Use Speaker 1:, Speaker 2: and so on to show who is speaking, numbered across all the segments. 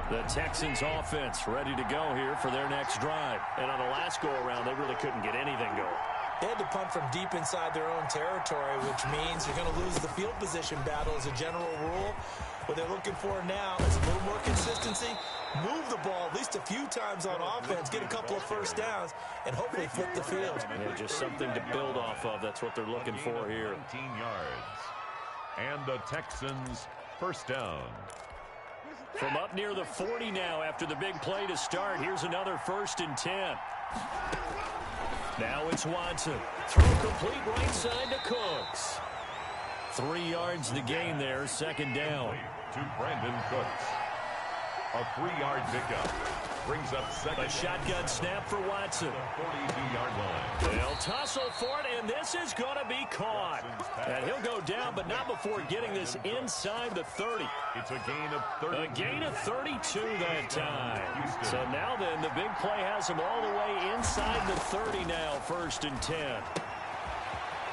Speaker 1: The Texans offense ready to go here for their next drive. And on the last go-around, they really couldn't get anything going.
Speaker 2: They had to punt from deep inside their own territory, which means you're going to lose the field position battle as a general rule. What they're looking for now is a little more consistency, move the ball at least a few times on offense, get a couple of first downs, and hopefully flip the field.
Speaker 1: Yeah, just something to build off of. That's what they're looking for here.
Speaker 3: 19 yards. And the Texans first down.
Speaker 1: From up near the 40 now after the big play to start. Here's another 1st and 10. Now it's Watson. Throw complete right side to Cooks. 3 yards the gain there, 2nd down.
Speaker 3: To Brandon Cooks. A 3-yard pickup. Brings up second.
Speaker 1: A shotgun snap for Watson.
Speaker 3: 42-yard line.
Speaker 1: They'll tussle for it, and this is going to be caught. And he'll go down, but not before getting this inside the 30.
Speaker 3: It's a gain of 30.
Speaker 1: A gain of 32 that time. So now then, the big play has him all the way inside the 30 now, 1st and 10.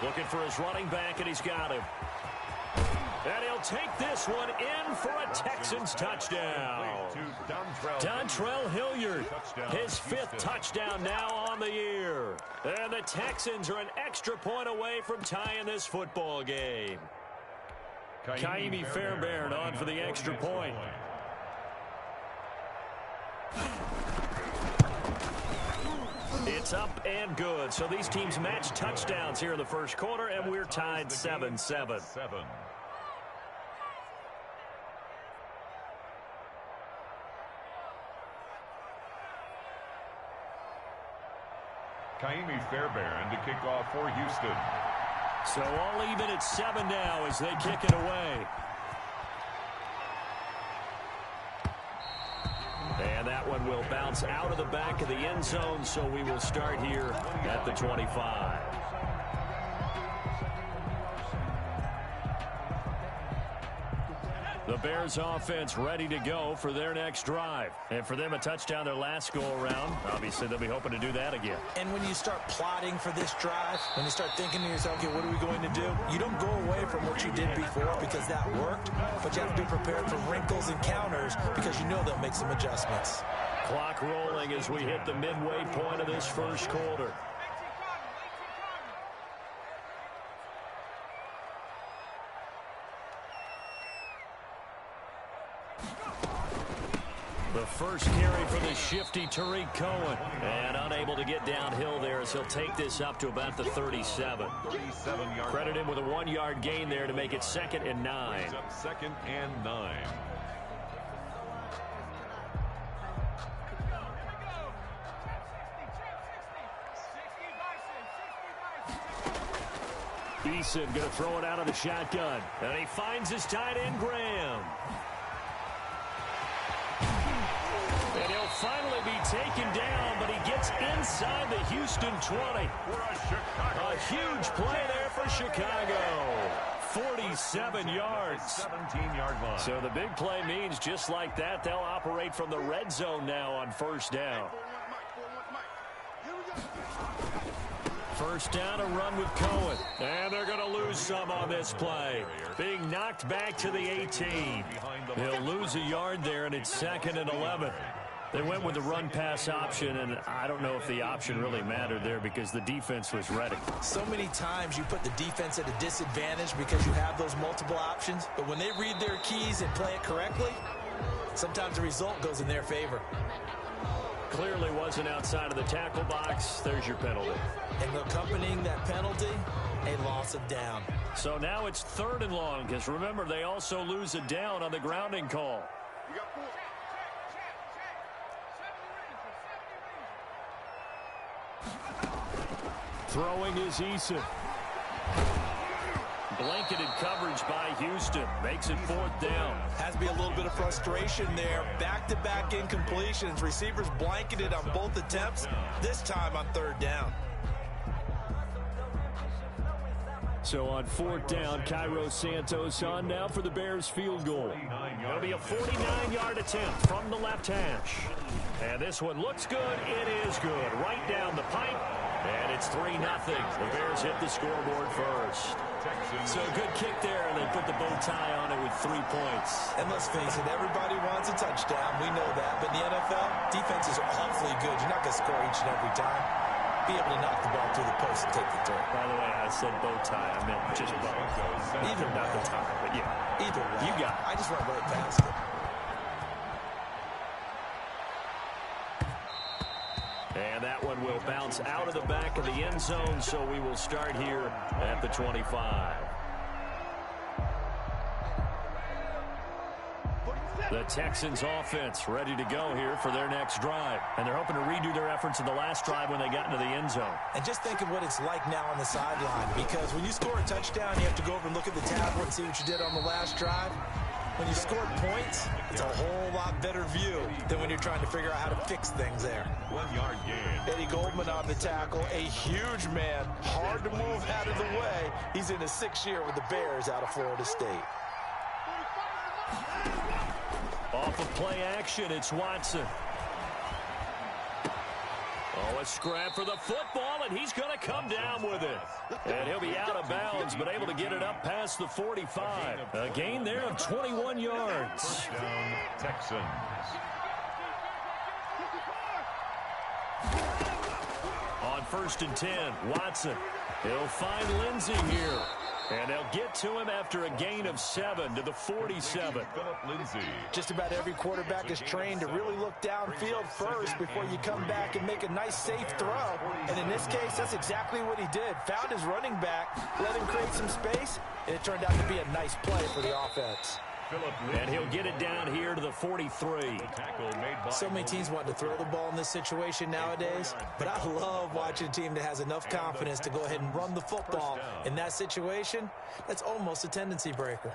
Speaker 1: Looking for his running back, and he's got him. And he'll take this one in for a Texans touchdown. Dontrell Hilliard, his 5th touchdown now on the year. And the Texans are an extra point away from tying this football game. Kaimi Fairbairn on for the extra point. It's up and good. So these teams match touchdowns here in the first quarter, and we're tied 7-7.
Speaker 3: Kaimi Fairbairn to kick off for Houston.
Speaker 1: So all even at 7 now as they kick it away. And that one will bounce out of the back of the end zone, so we will start here at the 25. The Bears offense ready to go for their next drive. And for them, a touchdown their last go-around. Obviously, they'll be hoping to do that again.
Speaker 2: And when you start plotting for this drive, when you start thinking to yourself, okay, what are we going to do? You don't go away from what you did before because that worked, but you have to be prepared for wrinkles and counters because you know they'll make some adjustments.
Speaker 1: Clock rolling as we hit the midway point of this first quarter. The first carry for the shifty Tariq Cohen. And unable to get downhill there as he'll take this up to about the 37. Credit him with a 1-yard gain there to make it 2nd and 9.
Speaker 3: 2nd and 9.
Speaker 1: Eason going to throw it out of the shotgun. And he finds his tight end, Graham. And he'll finally be taken down, but he gets inside the Houston 20. A huge play there for Chicago. 47 yards.
Speaker 3: 17-yard line.
Speaker 1: So the big play means just like that, they'll operate from the red zone now on 1st down. First down, a run with Cohen. And they're going to lose some on this play. Being knocked back to the 18. He'll lose a yard there, and it's 2nd and 11. They went with the run-pass option, and I don't know if the option really mattered there because the defense was ready.
Speaker 2: So many times you put the defense at a disadvantage because you have those multiple options, but when they read their keys and play it correctly, sometimes the result goes in their favor.
Speaker 1: Clearly wasn't outside of the tackle box. There's your penalty.
Speaker 2: And accompanying that penalty, a loss of down.
Speaker 1: So now it's 3rd and long because, remember, they also lose a down on the grounding call. Throwing is Eason. Blanketed coverage by Houston. Makes it 4th down.
Speaker 2: Has to be a little bit of frustration there. Back-to-back incompletions. Receivers blanketed on both attempts. This time on 3rd down.
Speaker 1: So on 4th down, Cairo Santos on now for the Bears field goal. It'll be a 49-yard attempt from the left hash. And this one looks good. It is good. Right down the pipe. And it's 3-0. The Bears hit the scoreboard first. So a good kick there, and they put the bow tie on it with 3 points.
Speaker 2: And let's face it, everybody wants a touchdown. We know that. But in the NFL, defenses are awfully good. You're not going to score each and every time. Be able to knock the ball through the post and take the turn.
Speaker 1: By the way, I said bow tie. I meant just bow.
Speaker 2: Either
Speaker 1: not the tie, but yeah.
Speaker 2: Either way.
Speaker 1: You got it.
Speaker 2: I just went right past it.
Speaker 1: And that one will bounce out of the back of the end zone, so we will start here at the 25. The Texans offense ready to go here for their next drive. And they're hoping to redo their efforts in the last drive when they got into the end zone.
Speaker 2: And just think of what it's like now on the sideline, because when you score a touchdown, you have to go over and look at the tablet and see what you did on the last drive. When you score points, it's a whole lot better view than when you're trying to figure out how to fix things there.
Speaker 3: 1 yard gain.
Speaker 2: Eddie Goldman on the tackle, a huge man, hard to move out of the way. He's in his 6th year with the Bears out of Florida State.
Speaker 1: Off of play action, it's Watson. Oh, a scrap for the football, and he's going to come down with it. And he'll be out of bounds, but able to get it up past the 45. A gain there of 21 yards.
Speaker 3: Touchdown, Texans.
Speaker 1: On 1st and 10, Watson. He'll find Lindsey here. And they'll get to him after a gain of 7 to the 47.
Speaker 3: Philip Lindsay.
Speaker 2: Just about every quarterback is trained to really look downfield first before you come back and make a nice, safe throw. And in this case, that's exactly what he did. Found his running back, let him create some space, and it turned out to be a nice play for the offense.
Speaker 1: And he'll get it down here to the 43.
Speaker 2: So many teams want to throw the ball in this situation nowadays, but I love watching a team that has enough confidence to go ahead and run the football. In that situation, that's almost a tendency breaker.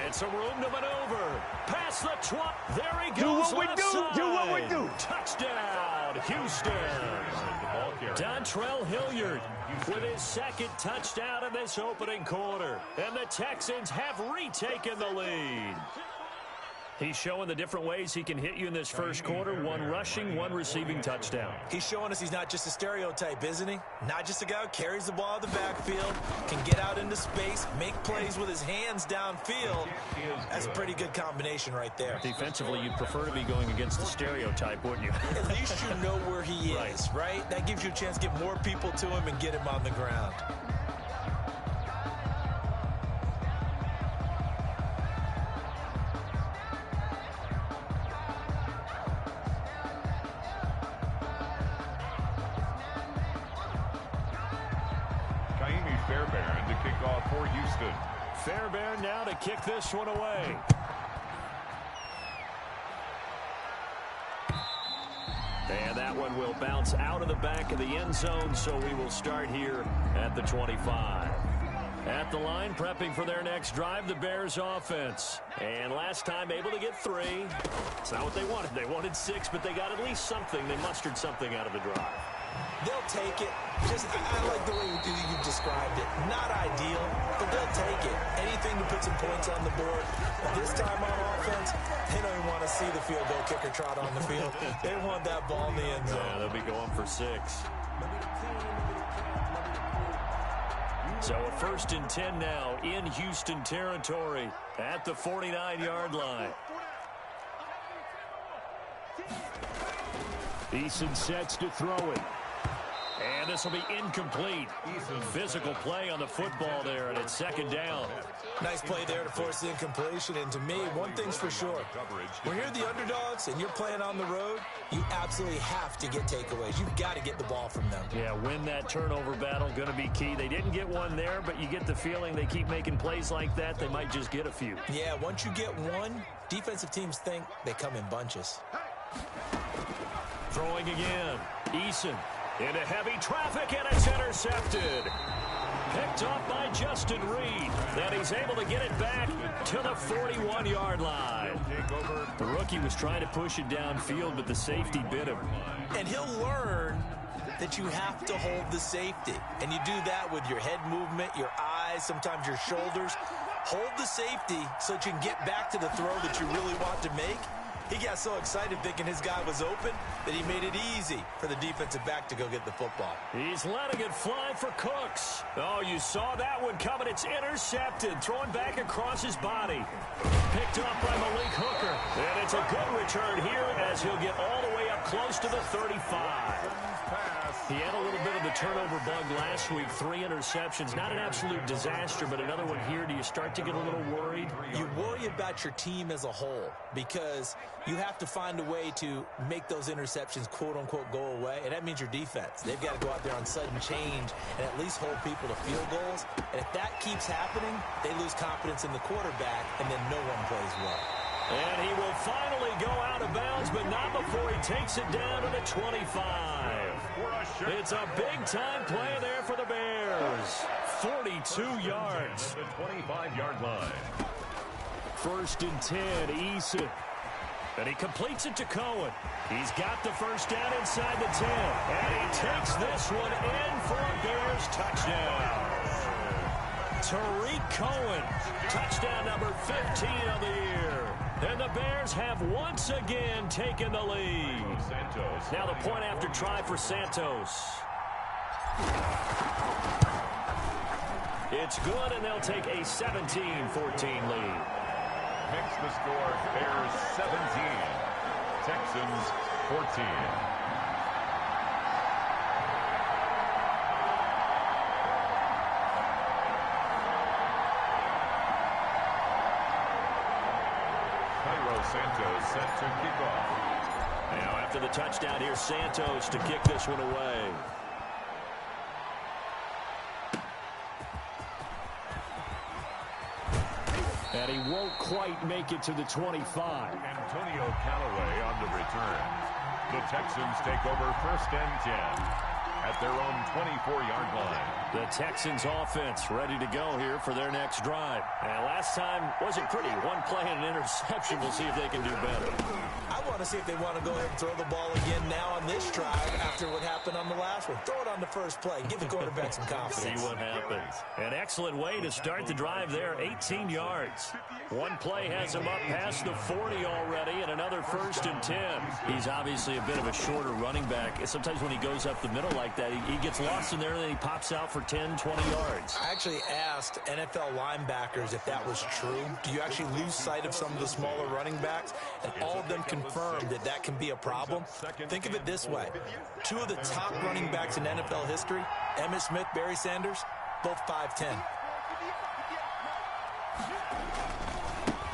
Speaker 1: And some room to maneuver. Past the 20. There he goes.
Speaker 4: Do what we do.
Speaker 1: Side.
Speaker 4: Do what we do.
Speaker 1: Touchdown, Houston. Dontrell Hilliard with his 2nd touchdown in this opening quarter. And the Texans have retaken the lead. He's showing the different ways he can hit you in this first quarter. 1 rushing, 1 receiving touchdown.
Speaker 2: He's showing us he's not just a stereotype, isn't he? Not just a guy who carries the ball out of the backfield, can get out into space, make plays with his hands downfield. That's a pretty good combination right there.
Speaker 1: Defensively, you'd prefer to be going against the stereotype, wouldn't you?
Speaker 2: At least you know where he is, right? That gives you a chance to get more people to him and get him on the ground.
Speaker 3: Fairbairn to kick off for Houston.
Speaker 1: Fairbairn now to kick this one away. And that one will bounce out of the back of the end zone, so we will start here at the 25. At the line, prepping for their next drive, the Bears offense. And last time able to get 3. It's not what they wanted. They wanted 6, but they got at least something. They mustered something out of the drive.
Speaker 2: They'll take it. I like the way you described it. Not ideal, but they'll take it. Anything to put some points on the board. This time on offense, they don't even want to see the field goal kicker trot on the field. They want that ball in the end zone.
Speaker 1: Yeah, they'll be going for 6. So a 1st and 10 now in Houston territory at the 49-yard line. Eason sets to throw it. And this will be incomplete. Physical play on the football there, and it's 2nd down.
Speaker 2: Nice play there to force the incompletion. And to me, one thing's for sure. When you're the underdogs and you're playing on the road, you absolutely have to get takeaways. You've got to get the ball from them.
Speaker 1: Yeah, win that turnover battle, going to be key. They didn't get one there, but you get the feeling they keep making plays like that, they might just get a few.
Speaker 2: Yeah, once you get one, defensive teams think they come in bunches.
Speaker 1: Throwing again. Eason into heavy traffic, and it's intercepted. Picked off by Justin Reed. Then he's able to get it back to the 41-yard line. The rookie was trying to push it downfield, but the safety bit him.
Speaker 2: And he'll learn that you have to hold the safety. And you do that with your head movement, your eyes, sometimes your shoulders. Hold the safety so that you can get back to the throw that you really want to make. He got so excited thinking his guy was open that he made it easy for the defensive back to go get the football.
Speaker 1: He's letting it fly for Cooks. Oh, you saw that one coming. It's intercepted. Throwing back across his body. Picked up by Malik Hooker. And it's a good return here as he'll get all the way up close to the 35. He had a little bit of the turnover bug last week. 3 interceptions. Not an absolute disaster, but another one here. Do you start to get a little worried?
Speaker 2: You worry about your team as a whole because you have to find a way to make those interceptions, quote-unquote, go away, and that means your defense. They've got to go out there on sudden change and at least hold people to field goals. And if that keeps happening, they lose confidence in the quarterback, and then no one plays well.
Speaker 1: And he will finally go out of bounds, but not before he takes it down to the 25. It's a big-time play there for the Bears. 42 yards.
Speaker 3: The 25-yard line.
Speaker 1: 1st and 10, Eason. And he completes it to Cohen. He's got the first down inside the 10. And he takes this one in for a Bears touchdown. Tariq Cohen, touchdown number 15 of the year. And the Bears have once again taken the lead. Now the point after try for Santos. It's good, and they'll take a 17-14 lead.
Speaker 3: Makes the score Bears 17, Texans 14. Santos set to kick off.
Speaker 1: Now after the touchdown, here's Santos to kick this one away. And he won't quite make it to the 25.
Speaker 3: Antonio Callaway on the return. The Texans take over 1st and 10 at their own 24-yard line.
Speaker 1: The Texans offense ready to go here for their next drive. And last time wasn't pretty. One play and an interception. We'll see if they can do better.
Speaker 2: I want to see if they want to go ahead and throw the ball again now on this drive after what happened on the last one. Throw it on the first play. Give the quarterback some confidence.
Speaker 1: See what happens. An excellent way to start the drive there. 18 yards. One play has him up past the 40 already, and another 1st and 10. He's obviously a bit of a shorter running back. Sometimes when he goes up the middle like that, he gets lost in there, and then he pops out for 10, 20 yards.
Speaker 2: I actually asked NFL linebackers if that was true. Do you actually lose sight of some of the smaller running backs? And all of them confirmed that that can be a problem. Think of it this way. 2 of the top running backs in NFL history, Emmitt Smith, Barry Sanders, both 5'10".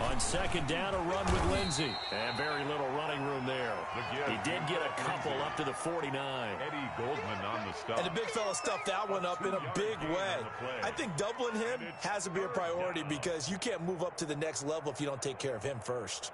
Speaker 1: On 2nd down, a run with Lindsey. And very little running room there. He did get a couple up to the 49.
Speaker 3: Eddie Goldman on the stop.
Speaker 2: And the big fella stuffed that one up in a big way. I think doubling him has to be a priority because you can't move up to the next level if you don't take care of him first.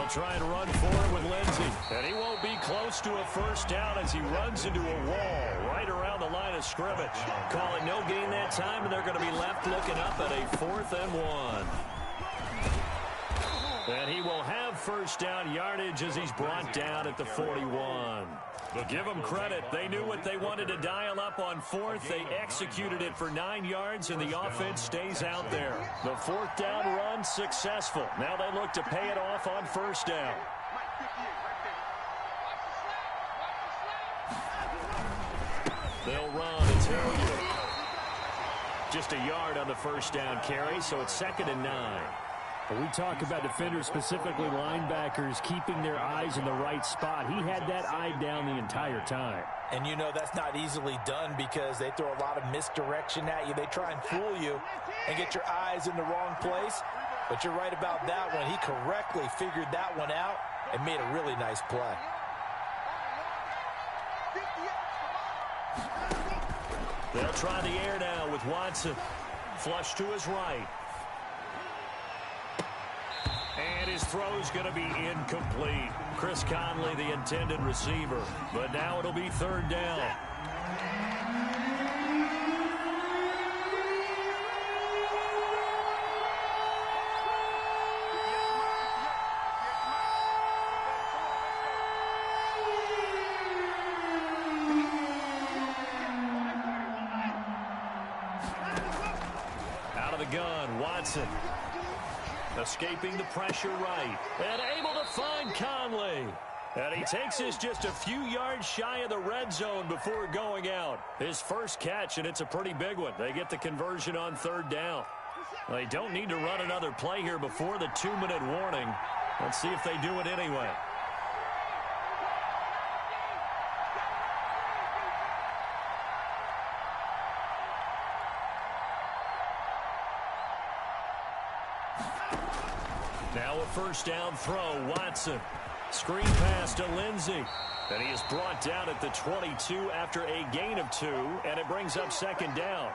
Speaker 1: Try and run forward with Lindsey. And he won't be close to a first down as he runs into a wall right around the line of scrimmage. Calling no gain that time, and they're going to be left looking up at a 4th and 1. And he will have first down yardage as he's brought down at the 41. But give them credit. They knew what they wanted to dial up on 4th. They executed it for 9 yards, and the offense stays out there. The 4th down run successful. Now they look to pay it off on 1st down. They'll run. It's Hilliard. Just a yard on the 1st down carry, so it's 2nd and 9.
Speaker 4: We talk about defenders, specifically linebackers, keeping their eyes in the right spot. He had that eye down the entire time.
Speaker 2: And you know that's not easily done because they throw a lot of misdirection at you. They try and fool you and get your eyes in the wrong place. But you're right about that one. He correctly figured that one out and made a really nice play.
Speaker 1: They'll try the air now with Watson. Flush to his right. And his throw's going to be incomplete. Chris Conley, the intended receiver. But now it'll be 3rd down. the gun. Watson. Escaping the pressure right. And able to find Conley. And he takes this just a few yards shy of the red zone before going out. His first catch, and it's a pretty big one. They get the conversion on third down. They don't need to run another play here before the 2-minute warning. Let's see if they do it anyway. Now a first down throw. Watson. Screen pass to Lindsey. And he is brought down at the 22 after a gain of 2, and it brings up second down.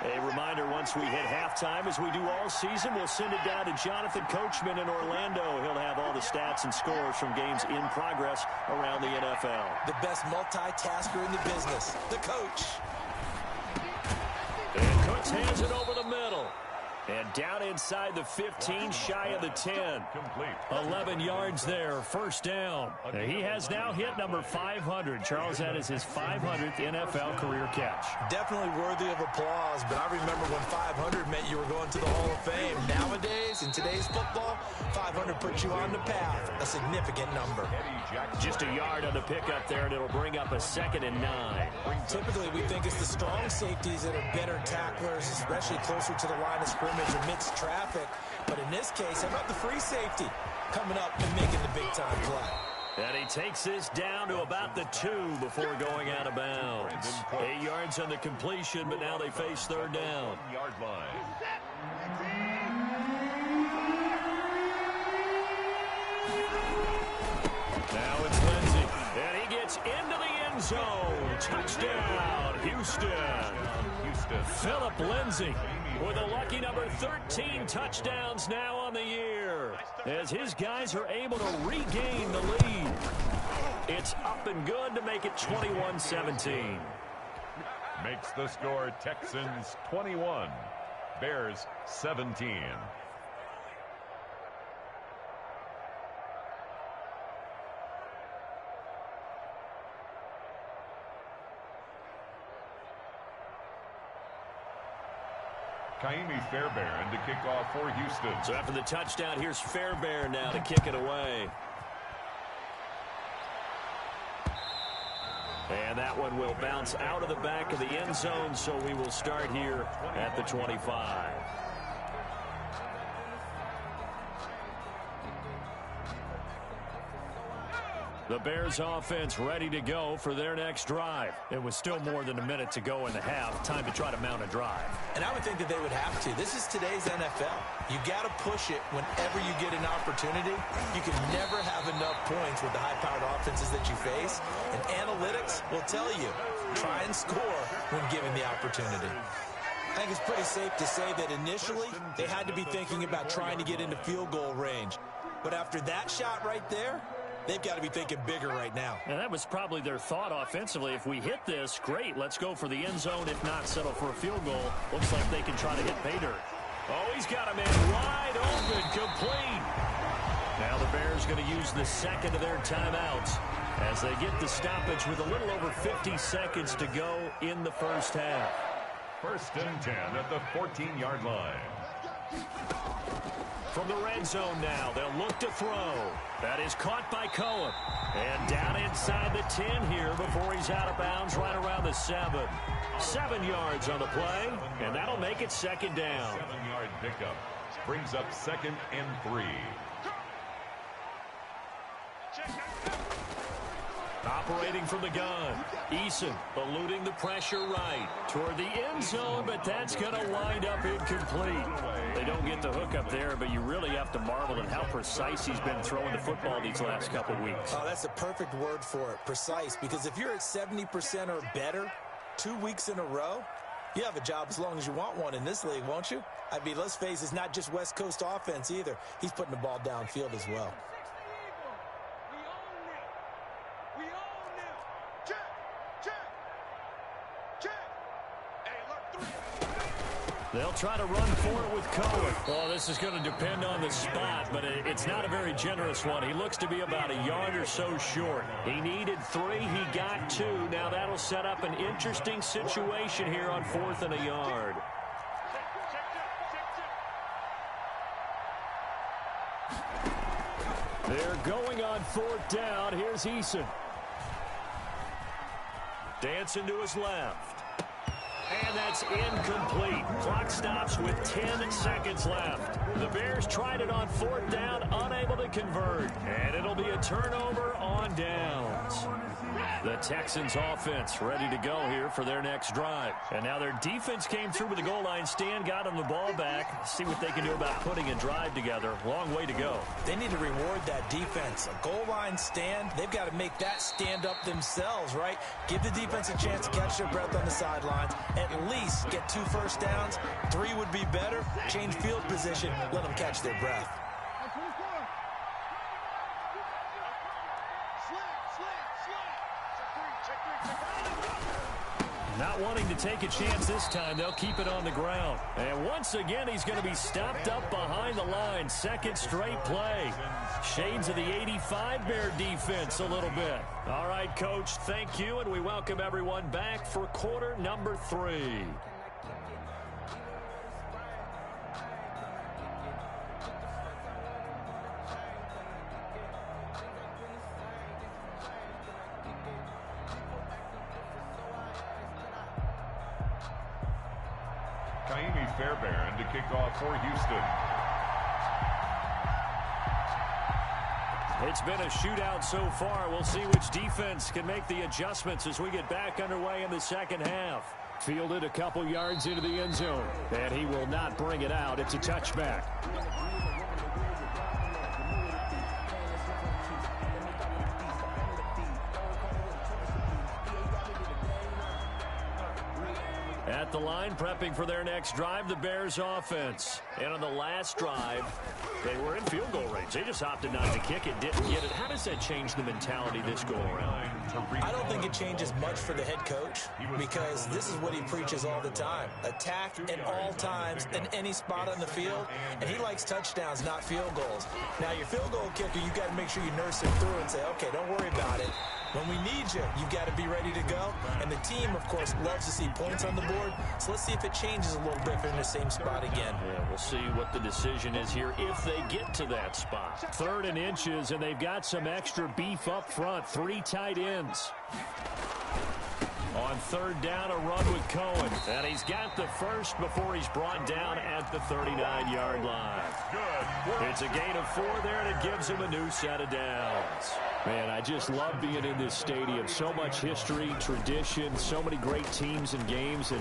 Speaker 1: A reminder, once we hit halftime, as we do all season, we'll send it down to Jonathan Coachman in Orlando. He'll have all the stats and scores from games in progress around the NFL.
Speaker 2: The best multitasker in the business, the coach.
Speaker 1: And Cooks hands it over the middle. And down inside the 15, shy of the 10. 11 yards there, first down. He has now hit number 500. Charles, that is his 500th NFL career catch.
Speaker 2: Definitely worthy of applause, but I remember when 500 meant you were going to the Hall of Fame. Nowadays, in today's football, 500 puts you on the path, a significant number.
Speaker 1: Just a yard on the pickup there, and it'll bring up a 2nd and 9.
Speaker 2: Typically, we think it's the strong safeties that are better tacklers, especially closer to the line of scrimmage amidst traffic. But in this case, how about the free safety coming up and making the big-time play?
Speaker 1: And he takes this down to about the 2 before going out of bounds. 8 yards on the completion, but now they face third down.
Speaker 3: Yard line.
Speaker 1: Now it's Lindsey, and he gets into the end zone. Touchdown, Houston. Philip Lindsey with a lucky number 13 touchdowns now on the year, as his guys are able to regain the lead. It's up and good to make it 21-17.
Speaker 3: Makes the score Texans 21, Bears 17. Kaimi Fairbairn to kick off for Houston.
Speaker 1: So after the touchdown, here's Fairbairn now to kick it away. And that one will bounce out of the back of the end zone, so we will start here at the 25. The Bears offense ready to go for their next drive. It was still more than a minute to go in the half. Time to try to mount a drive.
Speaker 2: And I would think that they would have to. This is today's NFL. You got to push it whenever you get an opportunity. You can never have enough points with the high-powered offenses that you face. And analytics will tell you, try and score when given the opportunity. I think it's pretty safe to say that initially they had to be thinking about trying to get into field goal range. But after that shot right there, they've got to be thinking bigger right now.
Speaker 1: And that was probably their thought offensively. If we hit this, great. Let's go for the end zone. If not, settle for a field goal. Looks like they can try to hit pay dirt. Oh, he's got a man wide open, complete. Now the Bears going to use the second of their timeouts as they get the stoppage with a little over 50 seconds to go in the first half.
Speaker 3: 1st and 10 at the 14-yard line.
Speaker 1: From the red zone now, they'll look to throw. That is caught by Cohen. And down inside the 10 here before he's out of bounds right around the 7. 7 yards on the play, and that'll make it second down.
Speaker 3: 7-yard pickup brings up 2nd and 3.
Speaker 1: Operating from the gun. Eason eluding the pressure right toward the end zone, but that's going to wind up incomplete. They don't get the hook up there, but you really have to marvel at how precise he's been throwing the football these last couple weeks.
Speaker 2: Oh, that's the perfect word for it, precise, because if you're at 70% or better 2 weeks in a row, you have a job as long as you want one in this league, won't you? I mean, let's face it, it's not just West Coast offense either. He's putting the ball downfield as well.
Speaker 1: They'll try to run for it with Cohen. Oh, this is going to depend on the spot, but it's not a very generous one. He looks to be about a yard or so short. He needed 3. He got 2. Now that'll set up an interesting situation here on 4th and a yard.
Speaker 4: They're going on 4th down. Here's Eason.
Speaker 1: Dancing to his left. And that's incomplete. Clock stops with 10 seconds left. The Bears tried it on 4th down, unable to convert. And it'll be a turnover on downs. The Texans offense ready to go here for their next drive. And now their defense came through with the goal line stand, got them the ball back. See what they can do about putting a drive together. Long way to go.
Speaker 2: They need to reward that defense. A goal line stand, they've got to make that stand up themselves, right? Give the defense a chance to catch their breath on the sidelines. At least get 2 first downs. 3 would be better. Change field position. Let them catch their breath.
Speaker 1: Not wanting to take a chance this time, they'll keep it on the ground. And once again, he's going to be stopped up behind the line. Second straight play. Shades of the 85 Bear defense a little bit. All right, Coach, thank you, and we welcome everyone back for quarter number 3.
Speaker 3: Fairbairn to kick off for Houston.
Speaker 1: It's been a shootout so far. We'll see which defense can make the adjustments as we get back underway in the second half.
Speaker 4: Fielded a couple yards into the end zone, and he will not bring it out. It's a touchback.
Speaker 1: At the line, prepping for their next drive, the Bears offense. And on the last drive, they were in field goal range. They just opted not to kick it, didn't get it. How does that change the mentality this go around?
Speaker 2: I don't think it changes much for the head coach because this is what he preaches all the time. Attack at all times in any spot on the field, and he likes touchdowns, not field goals. Now, your field goal kicker, you've got to make sure you nurse him through and say, okay, don't worry about it. When we need you, you've got to be ready to go. And the team, of course, loves to see points on the board. So let's see if it changes a little bit if they're in the same spot again.
Speaker 1: Yeah, we'll see what the decision is here if they get to that spot.
Speaker 4: 3rd and inches, and they've got some extra beef up front. 3 tight ends.
Speaker 1: On 3rd down, a run with Cohen. And he's got the first before he's brought down at the 39-yard line. Good. It's a gain of 4 there, and it gives him a new set of downs.
Speaker 4: Man, I just love being in this stadium. So much history, tradition, so many great teams and games, and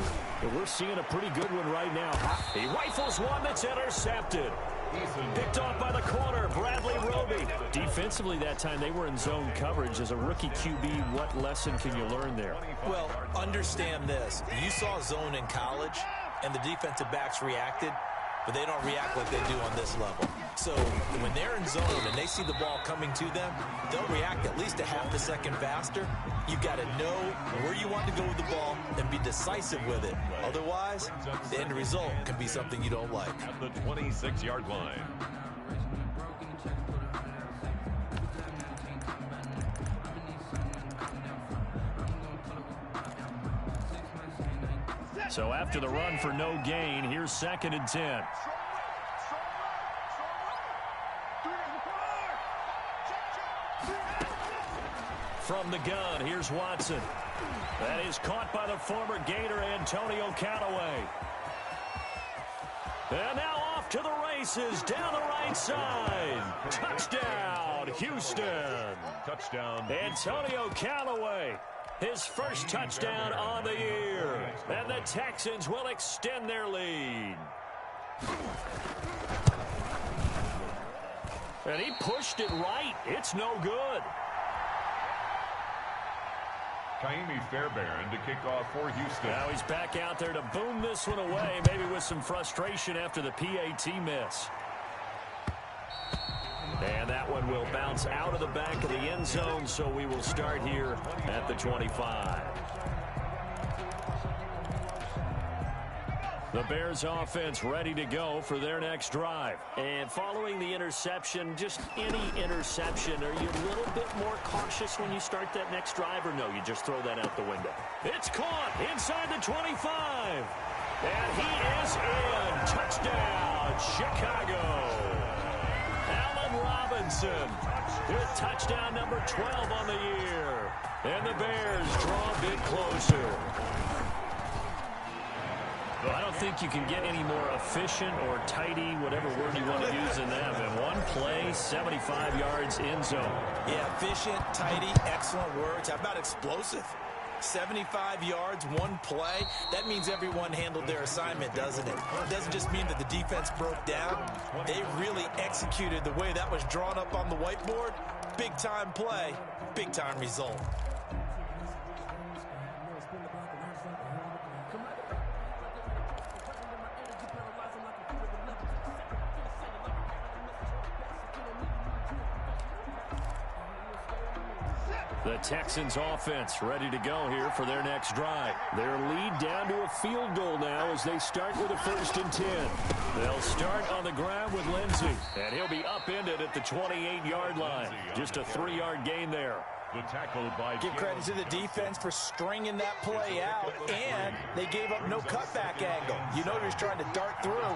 Speaker 4: we're seeing a pretty good one right now.
Speaker 1: He rifles one that's intercepted. Picked off by the corner, Bradley Roby. Defensively that time, they were in zone coverage. As a rookie QB, what lesson can you learn there?
Speaker 2: Well, understand this. You saw zone in college, and the defensive backs reacted, but they don't react like they do on this level. So when they're in zone and they see the ball coming to them, they'll react at least a half a second faster. You've got to know where you want to go with the ball and be decisive with it. Otherwise, the end result can be something you don't like.
Speaker 3: At the 26-yard line.
Speaker 1: So after the run for no gain, here's 2nd and 10. From the gun, here's Watson. That is caught by the former Gator Antonio Callaway. And now off to the races down the right side. Touchdown, Houston.
Speaker 3: Touchdown.
Speaker 1: Antonio Callaway, his first touchdown on the year. And the Texans will extend their lead. And he pushed it right. It's no good.
Speaker 3: Kaimi Fairbairn to kick off for Houston.
Speaker 1: Now he's back out there to boom this one away, maybe with some frustration after the PAT miss. And that one will bounce out of the back of the end zone, so we will start here at the 25. The Bears offense ready to go for their next drive. And following the interception, just any interception, are you a little bit more cautious when you start that next drive, or no, you just throw that out the window? It's caught inside the 25. And he is in. Touchdown, Chicago. Allen Robinson with touchdown number 12 on the year. And the Bears draw a bit closer. I don't think you can get any more efficient or tidy, whatever word you want to use in that. In one play, 75 yards in zone.
Speaker 2: Yeah, efficient, tidy, excellent words. How about explosive? 75 yards, one play. That means everyone handled their assignment, doesn't it? It doesn't just mean that the defense broke down. They really executed the way that was drawn up on the whiteboard. Big-time play, big-time result.
Speaker 1: The Texans offense ready to go here for their next drive. Their lead down to a field goal now as they start with a 1st and 10. They'll start on the ground with Lindsey, and he'll be upended at the 28-yard line. Just a 3-yard gain there.
Speaker 3: The tackle by
Speaker 2: Give credit to the defense for stringing that play out, and they gave up no cutback angle. You know he was trying to dart through.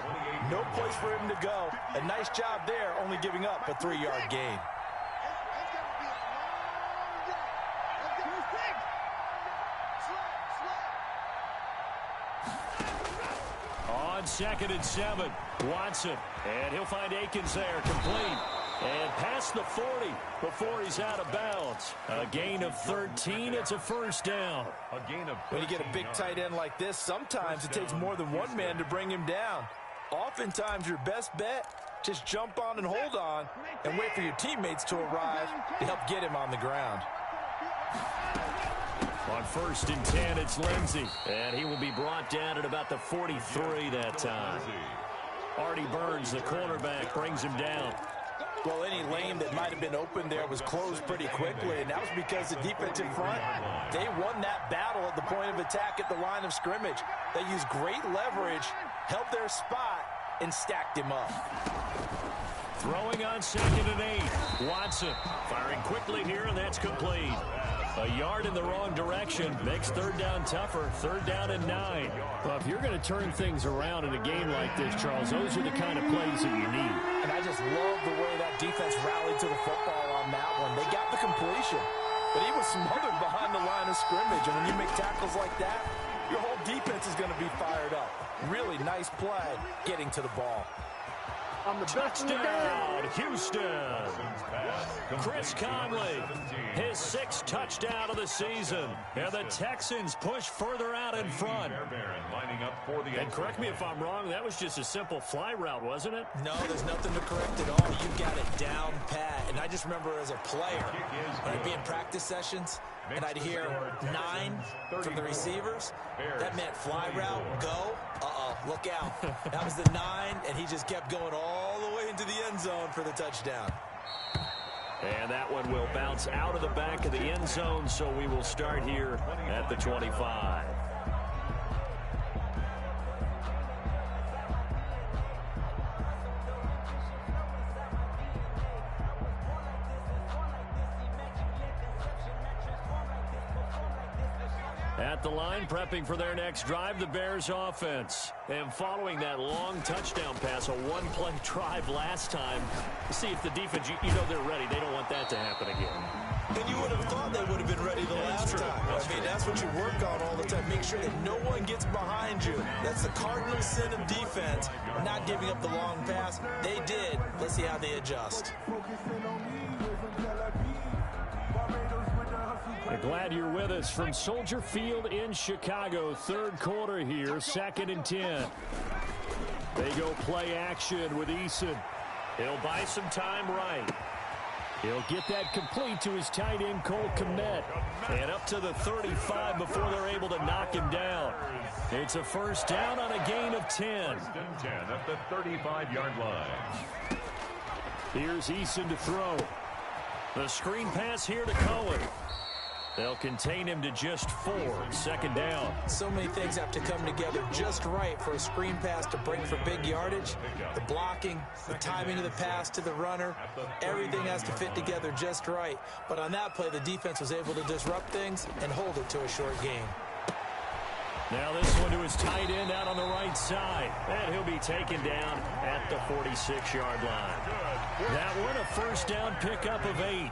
Speaker 2: No place for him to go. A nice job there, only giving up a 3-yard gain.
Speaker 1: On 2nd and 7, Watson, and he'll find Akins there, complete. And past the 40 before he's out of bounds. A gain of 13, it's a 1st down.
Speaker 3: A gain of 13.
Speaker 2: When you get a big tight end like this, sometimes it takes more than one man to bring him down. Oftentimes your best bet, just jump on and hold on and wait for your teammates to arrive to help get him on the ground.
Speaker 1: On 1st and 10, it's Lindsey, and he will be brought down at about the 43 that time. Artie Burns, the cornerback, brings him down.
Speaker 2: Well, any lane that might have been open there was closed pretty quickly, and that was because the defensive front, they won that battle at the point of attack at the line of scrimmage. They used great leverage, held their spot, and stacked him up.
Speaker 1: Throwing on 2nd and 8, Watson firing quickly here, and that's complete. A yard in the wrong direction makes 3rd down tougher. 3rd down and 9.
Speaker 4: Well, if you're going to turn things around in a game like this, Charles, those are the kind of plays that you need.
Speaker 2: And I just love the way that defense rallied to the football on that one. They got the completion, but he was smothered behind the line of scrimmage. And when you make tackles like that, your whole defense is going to be fired up. Really nice play getting to the ball.
Speaker 1: Touchdown, Houston. Chris Conley, his 6th touchdown of the season. And the Texans push further out in front. And correct me if I'm wrong, that was just a simple fly route, wasn't it?
Speaker 2: No, there's nothing to correct at all. You got it down pat. And I just remember as a player, when I'd be in practice sessions, and I'd hear 9 from the receivers, that meant fly route, go, look out. That was the 9, and he just kept going all the way into the end zone for the touchdown.
Speaker 1: And that one will bounce out of the back of the end zone, so we will start here at the 25. At the line, prepping for their next drive, the Bears offense. And following that long touchdown pass, a one-play drive last time, see if the defense, you know they're ready. They don't want that to happen again.
Speaker 2: And you would have thought they would have been ready the last time. I mean, that's what you work on all the time. Make sure that no one gets behind you. That's the cardinal sin of defense, not giving up the long pass. They did. Let's see how they adjust.
Speaker 4: Glad you're with us from Soldier Field in Chicago. 3rd quarter here, 2nd and 10. They go play action with Eason.
Speaker 1: He'll buy some time right.
Speaker 4: He'll get that complete to his tight end, Cole Kmet.
Speaker 1: And up to the 35 before they're able to knock him down. It's a 1st down on a gain of 10.
Speaker 3: 1st and 10 at the 35-yard line.
Speaker 4: Here's Eason to throw.
Speaker 1: The screen pass here to Cohen.
Speaker 4: They'll contain him to just 4. Second down.
Speaker 2: So many things have to come together just right for a screen pass to break for big yardage. The blocking, the timing of the pass to the runner, everything has to fit together just right. But on that play, the defense was able to disrupt things and hold it to a short game.
Speaker 4: Now this one to his tight end out on the right side. And he'll be taken down at the 46-yard line. That one a first down pickup of 8.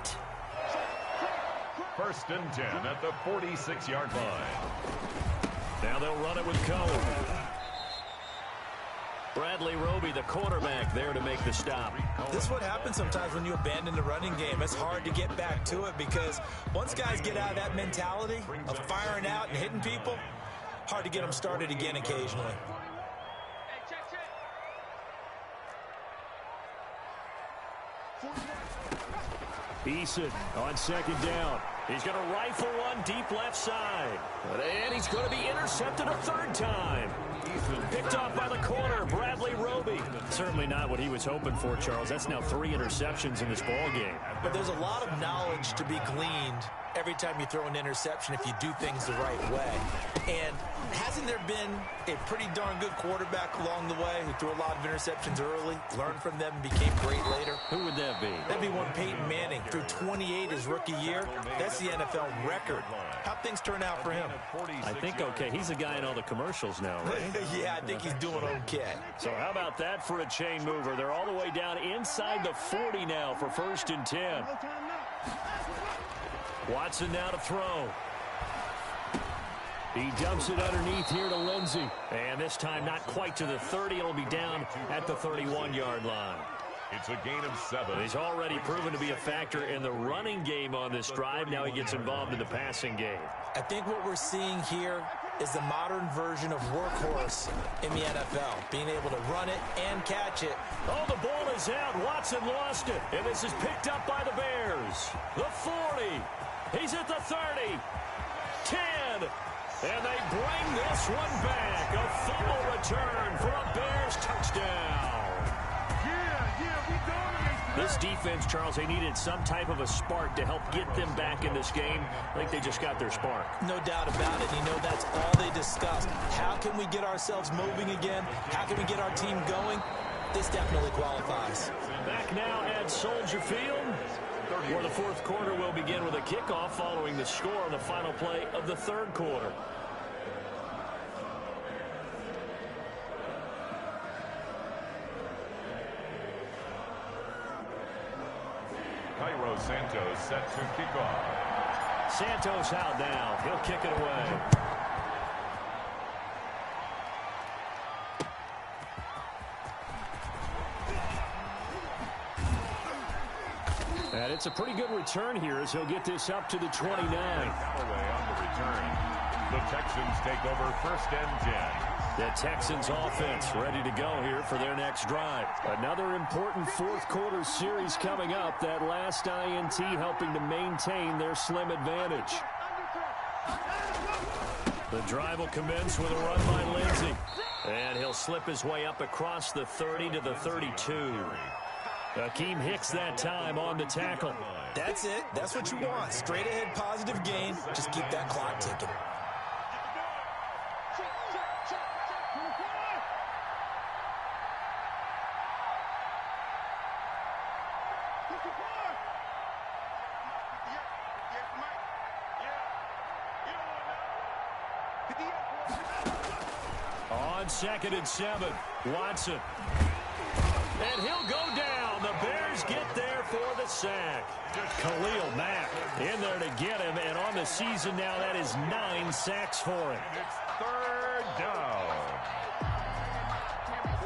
Speaker 3: First and 10 at the 46-yard line.
Speaker 4: Now they'll run it with Cohen. Bradley Roby, the quarterback, there to make the stop.
Speaker 2: This is what happens sometimes when you abandon the running game. It's hard to get back to it because once guys get out of that mentality of firing out and hitting people, hard to get them started again occasionally.
Speaker 4: Eason on second down. He's going to rifle one deep left side. And he's going to be intercepted a third time. Picked off by the corner, Bradley Roby. Certainly not what he was hoping for, Charles. That's now 3 interceptions in this ball game.
Speaker 2: But there's a lot of knowledge to be gleaned every time you throw an interception if you do things the right way. And hasn't there been a pretty darn good quarterback along the way who threw a lot of interceptions early, learned from them, and became great later?
Speaker 4: Who would that be?
Speaker 2: That'd be one Peyton Manning. Threw 28 his rookie year. That's the NFL record. How'd things turn out for him?
Speaker 4: I think okay. He's a guy in all the commercials now, right?
Speaker 2: Yeah, I think he's doing okay.
Speaker 4: So how about that for a chain mover? They're all the way down inside the 40 now for first and 10. Watson now to throw. He dumps it underneath here to Lindsey. And this time not quite to the 30. It'll be down at the 31-yard line.
Speaker 3: It's a gain of 7.
Speaker 4: He's already proven to be a factor in the running game on this drive. Now he gets involved in the passing game.
Speaker 2: I think what we're seeing here is the modern version of workhorse in the NFL, being able to run it and catch it.
Speaker 4: Oh, the ball is out. Watson lost it. And this is picked up by the Bears. The 40. He's at the 30. 10. And they bring this one back. A fumble return for a Bears touchdown. This defense, Charles, they needed some type of a spark to help get them back in this game. I think they just got their spark.
Speaker 2: No doubt about it. You know, that's all they discussed. How can we get ourselves moving again? How can we get our team going? This definitely qualifies.
Speaker 4: Back now at Soldier Field, where the fourth quarter will begin with a kickoff following the score on the final play of the third quarter.
Speaker 3: Cairo Santos set to kick off.
Speaker 4: Santos out now. He'll kick it away. And it's a pretty good return here as he'll get this up to the 29.
Speaker 3: Callaway on the return. The Texans take over first and 10.
Speaker 4: The Texans offense ready to go here for their next drive. Another important fourth quarter series coming up. That last INT helping to maintain their slim advantage. The drive will commence with a run by Lindsey. And he'll slip his way up across the 30 to the 32. Akeem Hicks that time on the tackle.
Speaker 2: That's it. That's what you want. Straight ahead positive gain. Just keep that clock ticking.
Speaker 4: On 2nd and 7, Watson. And he'll go down. The Bears get there for the sack. Khalil Mack in there to get him. And on the season now, that is 9 sacks for him.
Speaker 3: It's third down.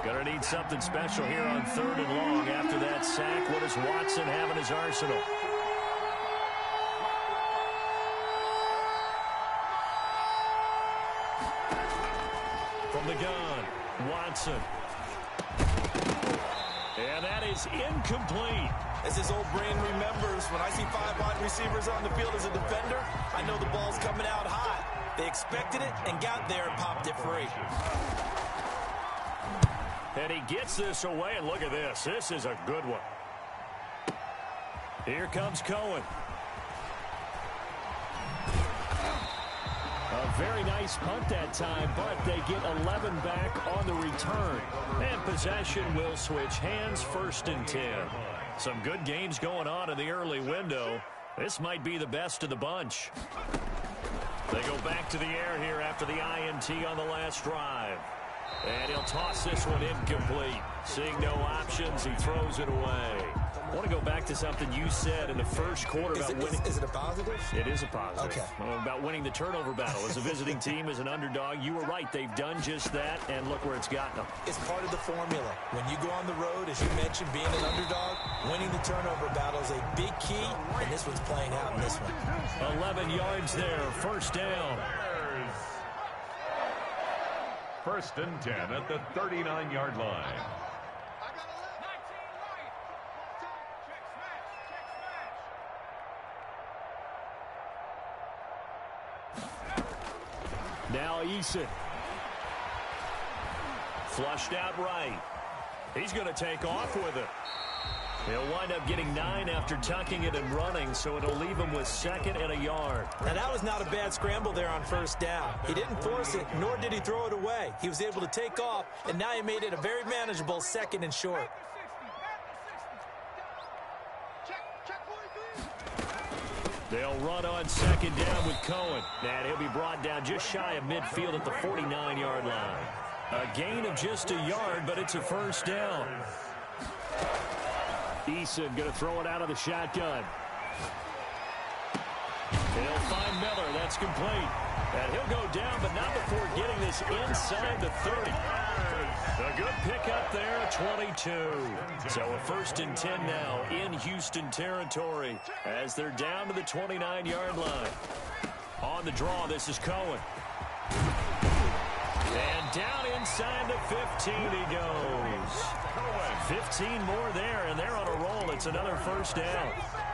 Speaker 4: Gonna need something special here on 3rd and long after that sack. What does Watson have in his arsenal? From the gun, Watson. And that is incomplete.
Speaker 2: As his old brain remembers, when I see 5 wide receivers on the field as a defender, I know the ball's coming out hot. They expected it and got there and popped it free.
Speaker 4: And he gets this away, and look at this. This is a good one. Here comes Cohen.
Speaker 1: A very nice punt that time, but they get 11 back on the return. And possession will switch hands, 1st and 10. Some good games going on in the early window. This might be the best of the bunch. They go back to the air here after the INT on the last drive. And he'll toss this one incomplete. Seeing no options, he throws it away. I want to go back to something you said in the first quarter about winning.
Speaker 2: Is it a positive?
Speaker 1: It is a positive.
Speaker 2: Okay.
Speaker 1: About winning the turnover battle. As a visiting team, as an underdog, you were right. They've done just that, and look where it's gotten them.
Speaker 2: It's part of the formula. When you go on the road, as you mentioned, being an underdog, winning the turnover battle is a big key, and this one's playing out in this one.
Speaker 1: 11 yards there, 1st down.
Speaker 3: 1st and 10 at the 39-yard line.
Speaker 1: Now Eason. Flushed out right. He's going to take off with it. He'll wind up getting 9 after tucking it and running, so it'll leave him with 2nd and a yard.
Speaker 2: Now, that was not a bad scramble there on 1st down. He didn't force it, nor did he throw it away. He was able to take off, and now he made it a very manageable 2nd and short.
Speaker 1: They'll run on 2nd down with Cohen. And he'll be brought down just shy of midfield at the 49-yard line. A gain of just a yard, but it's a 1st down. Eason going to throw it out of the shotgun. He'll find Miller. That's complete. And he'll go down, but not before getting this inside the 30. A good pickup there, 22. So a 1st and 10 now in Houston territory as they're down to the 29-yard line. On the draw, this is Cohen. And down inside the 15 he goes. 15 more there, and they're on a roll. It's another 1st down.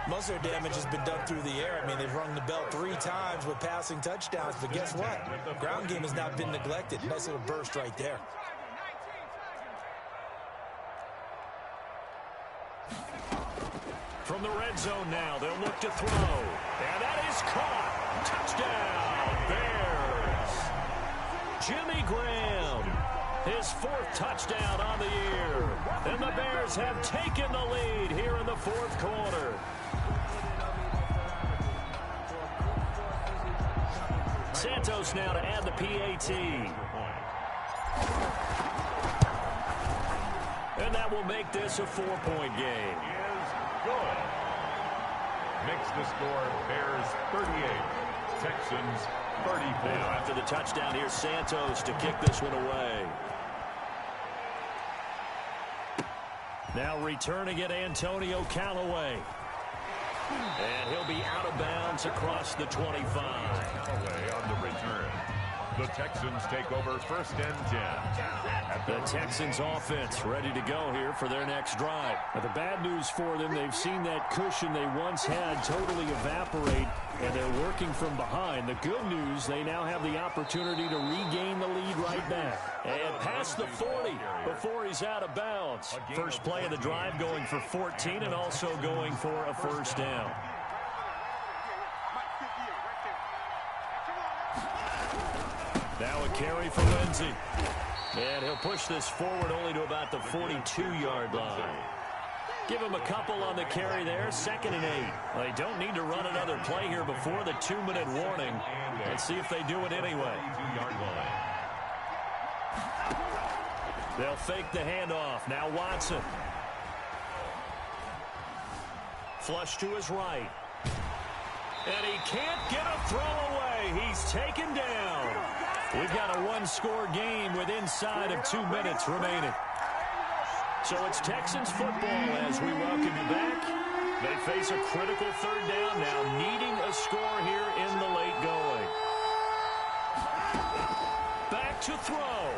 Speaker 2: Most of their damage has been done through the air. I mean, they've rung the bell 3 times with passing touchdowns, but guess what? Ground game has not been neglected. Nice little burst right there.
Speaker 1: From the red zone now, they'll look to throw. And that is caught. Touchdown, Bears. Jimmy Graham, his 4th touchdown on the year. And the Bears have taken the lead here in the 4th quarter. Santos now to add the PAT. And that will make this a 4-point game.
Speaker 3: Good. Makes the score Bears 38, Texans 34.
Speaker 1: Now after the touchdown, here's Santos to kick this one away. Now returning it, Antonio Callaway. And he'll be out of bounds across the 25.
Speaker 3: Away on the return. The Texans take over 1st and 10.
Speaker 1: The Texans offense ready to go here for their next drive. Now, the bad news for them, they've seen that cushion they once had totally evaporate, and they're working from behind. The good news, they now have the opportunity to regain the lead right back. And past the 40 before he's out of bounds. First play of the drive going for 14 and also going for a 1st down. Now a carry for Lindsey. And he'll push this forward only to about the 42-yard line. Give him a couple on the carry there, 2nd and 8. Well, they don't need to run another play here before the 2-minute warning. Let's see if they do it anyway. They'll fake the handoff. Now Watson. Flush to his right. And he can't get a throw away. He's taken down. We've got a 1-score game with inside of 2 minutes remaining. So it's Texans football as we welcome you back. They face a critical 3rd down now, needing a score here in the late going. Back to throw.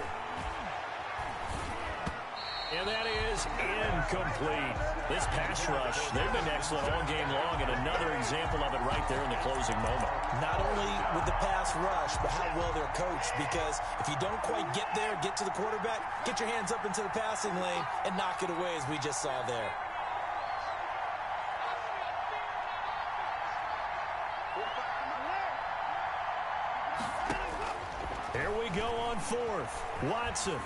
Speaker 1: And that is incomplete. This pass rush, they've been excellent all game long, and another example of it right there in the closing moment.
Speaker 2: Not only with the pass rush, but how well they're coached, because if you don't quite get there, get to the quarterback, get your hands up into the passing lane and knock it away as we just saw there.
Speaker 1: go on fourth. Watson.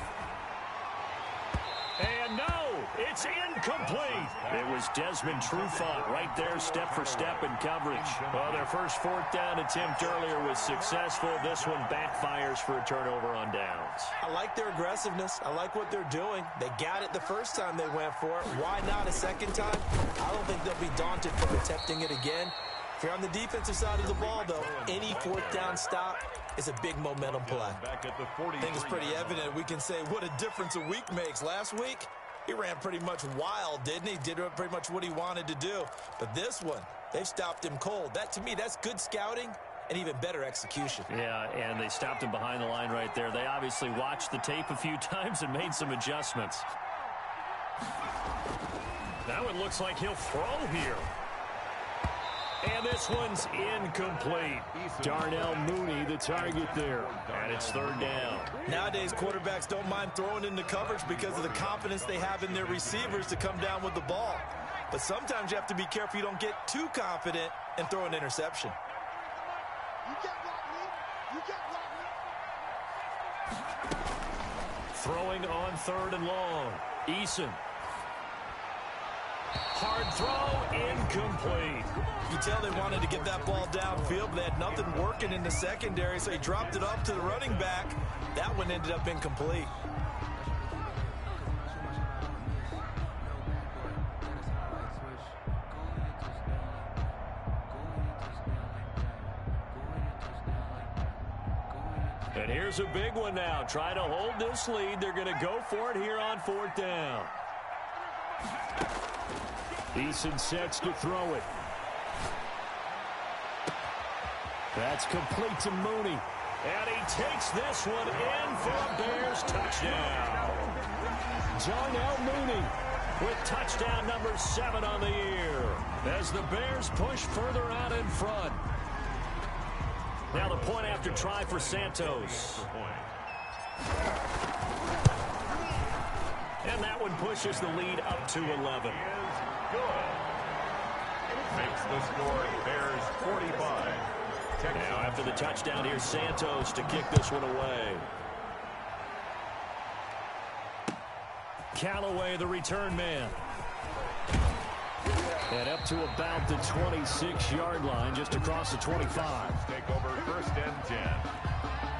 Speaker 1: And no, it's incomplete. It was Desmond Trufant right there, step for step in coverage. Well, their first fourth down attempt earlier was successful. This one backfires for a turnover on downs.
Speaker 2: I like their aggressiveness. I like what they're doing. They got it the first time they went for it. Why not a second time? I don't think they'll be daunted from attempting it again. If you're on the defensive side of the ball, though, any fourth down stop is a big momentum play.
Speaker 3: Back at the 40.
Speaker 2: I think it's pretty evident. We can say what a difference a week makes. Last week, he ran pretty much wild, didn't he? Did pretty much what he wanted to do. But this one, they've stopped him cold. That, to me, that's good scouting and even better execution.
Speaker 1: Yeah, and they stopped him behind the line right there. They obviously watched the tape a few times and made some adjustments. Now it looks like he'll throw here. And this one's incomplete. Darnell Mooney, the target there. And it's third down.
Speaker 2: Nowadays, quarterbacks don't mind throwing into coverage because of the confidence they have in their receivers to come down with the ball. But sometimes you have to be careful you don't get too confident and throw an interception.
Speaker 1: Throwing on third and long. Eason. Hard throw, incomplete.
Speaker 2: You tell they wanted to get that ball downfield, but they had nothing working in the secondary, so he dropped it off to the running back. That one ended up incomplete.
Speaker 1: And here's a big one now. Trying to hold this lead. They're going to go for it here on fourth down. Eason sets to throw it. That's complete to Mooney. And he takes this one in for a Bears touchdown. Darnell Mooney with touchdown number 7 on the year as the Bears push further out in front. Now the point after try for Santos. And that one pushes the lead up to 11.
Speaker 3: Good. Makes the score Bears 45.
Speaker 1: Now after the touchdown, here's Santos to kick this one away. Callaway, the return man. And up to about the 26-yard line, just across the 25.
Speaker 3: Take over first and 10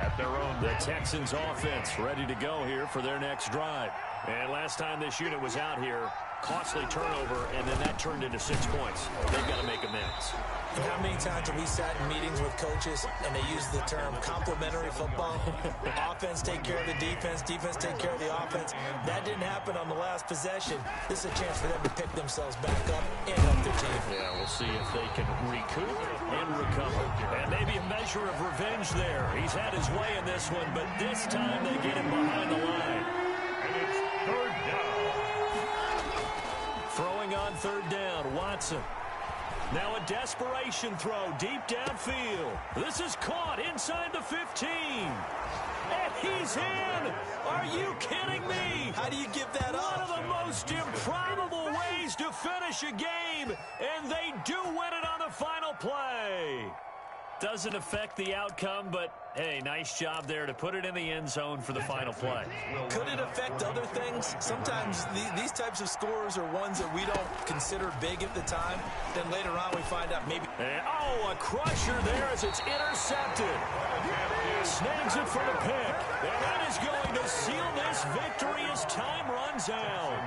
Speaker 3: at their own.
Speaker 1: The Texans offense ready to go here for their next drive. And last time this unit was out here, costly turnover, and then that turned into 6 points. They've got to make amends.
Speaker 2: How many times have we sat in meetings with coaches and they use the term complementary football? Offense take care of the defense, defense take care of the offense. That didn't happen on the last possession. This is a chance for them to pick themselves back up and help their team.
Speaker 1: Yeah, we'll see if they can recoup and recover. And maybe a measure of revenge there. He's had his way in this one, but this time they get him behind the line.
Speaker 3: And it's third down.
Speaker 1: Throwing on third down, Watson. Now a desperation throw deep downfield. This is caught inside the 15. And he's in. Are you kidding me?
Speaker 2: How do you give that up?
Speaker 1: One of the most improbable ways to finish a game. And they do win it on the final play. Doesn't affect the outcome, but, hey, nice job there to put it in the end zone for the final play.
Speaker 2: Could it affect other things? Sometimes these types of scores are ones that we don't consider big at the time. Then later on we find out maybe.
Speaker 1: And, oh, a crusher there as it's intercepted. Snags it for the pick. And that is going to seal this victory as time runs out.